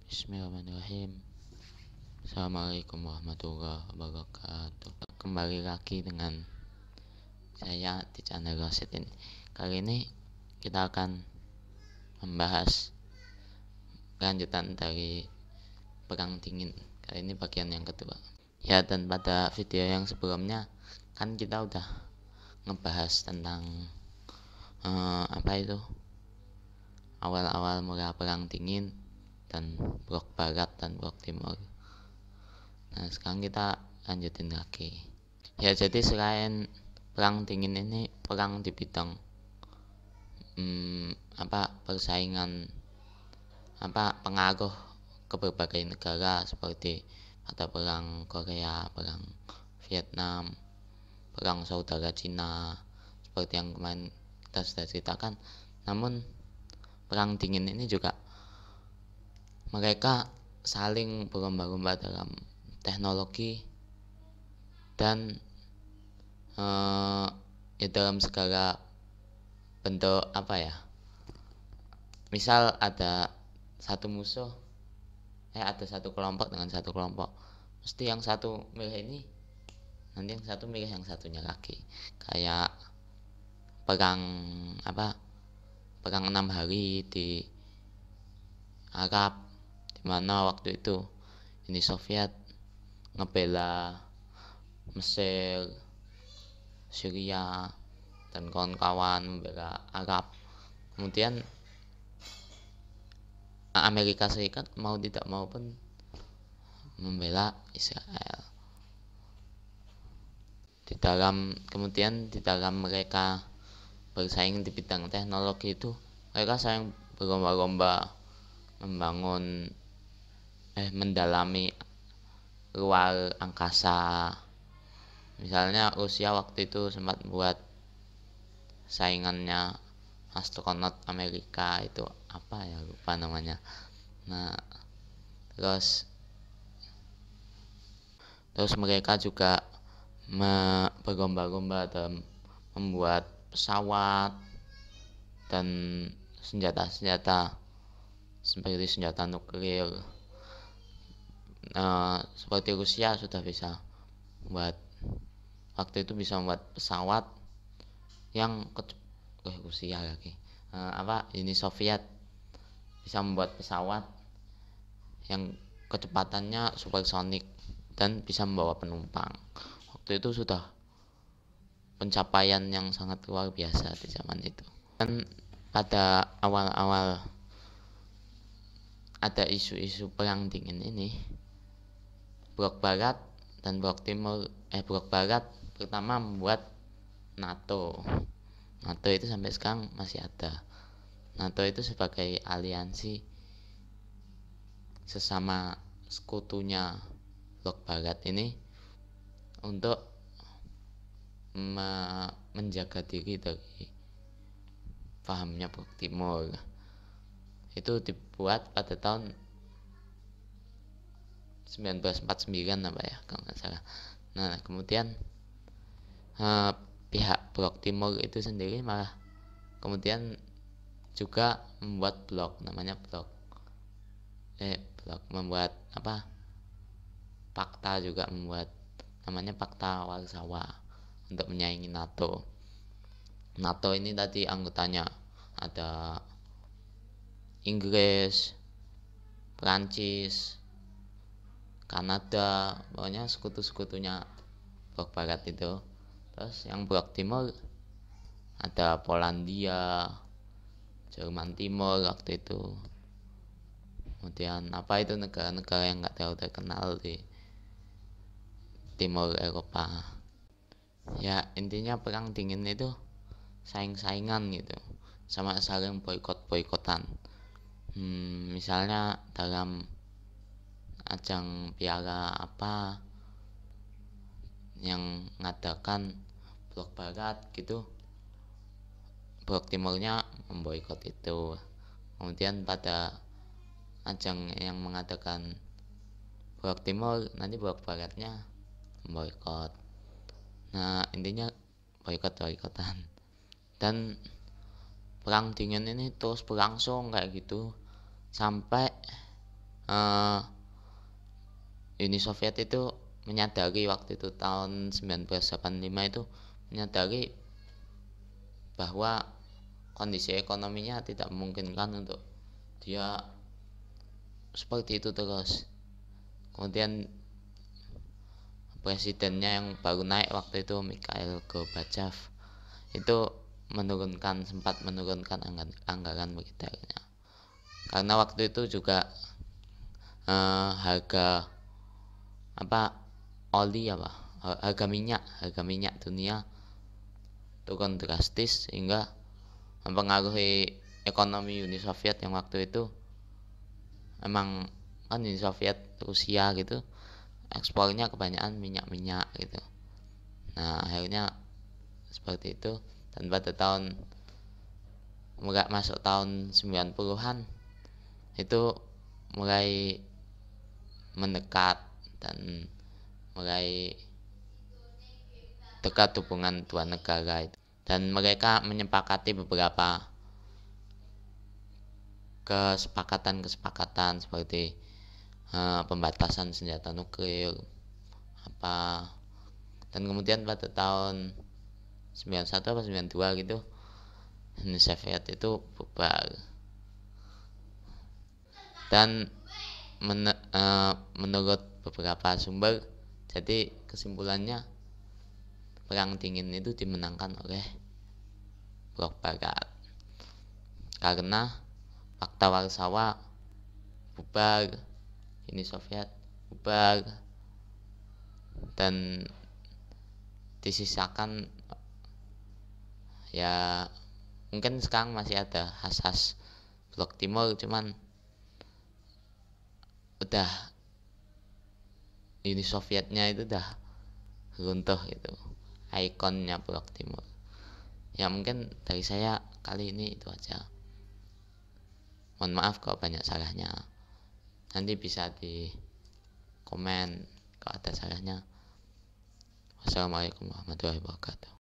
Bismillahirrahmanirrahim. Assalamualaikum warahmatullahi wabarakatuh. Kembali lagi dengan saya di channel Rosid ini. Kali ini kita akan membahas lanjutan dari Perang Dingin. Kali ini bagian yang kedua. Ya, dan pada video yang sebelumnya kan kita udah ngebahas tentang awal-awal mula Perang Dingin dan blok barat dan blok timur. Nah, sekarang kita lanjutin lagi. Ya, jadi selain Perang Dingin ini perang di bidang persaingan pengaruh ke berbagai negara seperti pada perang Korea, perang Vietnam, perang saudara Cina seperti yang kemarin kita sudah ceritakan. Namun Perang Dingin ini juga mereka saling berlomba-lomba dalam teknologi dan dalam segala bentuk misal ada satu musuh, ada satu kelompok dengan satu kelompok, mesti yang satu milih ini, nanti yang satu milih yang satunya lagi. Kayak perang 6 hari di Arab, dimana waktu itu Uni Soviet ngebela Mesir, Syria, dan kawan-kawan membela Arab. Kemudian Amerika Serikat mau tidak mau pun membela Israel. Kemudian di dalam mereka bersaing di bidang teknologi itu, mereka saling berlomba-lomba membangun mendalami luar angkasa. Misalnya Rusia waktu itu sempat buat saingannya astronot Amerika, itu lupa namanya. Nah, terus mereka juga berlomba-lomba dalam membuat pesawat dan senjata-senjata seperti senjata nuklir. Seperti Rusia sudah bisa waktu itu bisa membuat pesawat yang Uni Soviet bisa membuat pesawat yang kecepatannya supersonik dan bisa membawa penumpang. Waktu itu sudah pencapaian yang sangat luar biasa di zaman itu. Dan pada awal-awal ada isu-isu Perang Dingin ini, blok barat dan blok timur, blok barat pertama membuat NATO. NATO itu sampai sekarang masih ada. NATO itu sebagai aliansi sesama sekutunya blok barat ini untuk menjaga diri dari pahamnya blok timur. Itu dibuat pada tahun 1949 kalau nggak salah. Nah, kemudian pihak blok timur itu sendiri malah kemudian juga membuat blok, namanya membuat fakta, juga membuat namanya Fakta Warsawa untuk menyaingi NATO. NATO ini tadi anggotanya ada Inggris, Prancis, Kanada, pokoknya sekutu-sekutunya blok barat itu. Terus yang blok timur ada Polandia, Jerman Timur waktu itu. Kemudian negara-negara yang nggak terlalu terkenal di timur Eropa. Ya, intinya Perang Dingin itu saing-saingan gitu, sama saling boikot-boikotan. Misalnya dalam ajang piala yang ngadakan blok barat gitu, blok timurnya memboikot itu. Kemudian pada ajang yang mengadakan blok timur, nanti blok baratnya memboikot. Nah, intinya boikot-boikotan. Dan Perang Dingin ini terus berlangsung kayak gitu sampai eh, Uni Soviet itu menyadari waktu itu tahun 1985 itu menyadari bahwa kondisi ekonominya tidak memungkinkan untuk dia seperti itu terus. Kemudian presidennya yang baru naik waktu itu, Mikhail Gorbachev, itu sempat menurunkan anggaran militernya karena waktu itu juga harga harga minyak dunia turun drastis sehingga mempengaruhi ekonomi Uni Soviet yang waktu itu. Emang kan Uni Soviet, Rusia gitu, ekspornya kebanyakan minyak gitu. Nah akhirnya seperti itu, dan pada masuk tahun 90-an itu mulai mendekat dan mulai dekat hubungan dua negara itu, dan mereka menyepakati beberapa kesepakatan seperti pembatasan senjata nuklir dan kemudian pada tahun 91 atau 92 gitu Uni Soviet itu bubar. Dan menurut beberapa sumber, jadi kesimpulannya perang dingin itu dimenangkan oleh blok barat karena Fakta Warsawa bubar, Uni Soviet bubar, dan disisakan ya mungkin sekarang masih ada khas blok timur, cuman udah Uni Sovietnya itu udah runtuh gitu, ikonnya blok timur. Ya mungkin dari saya kali ini itu aja. Mohon maaf kalau banyak salahnya. Nanti bisa di komen kalau ada salahnya. Wassalamualaikum warahmatullahi wabarakatuh.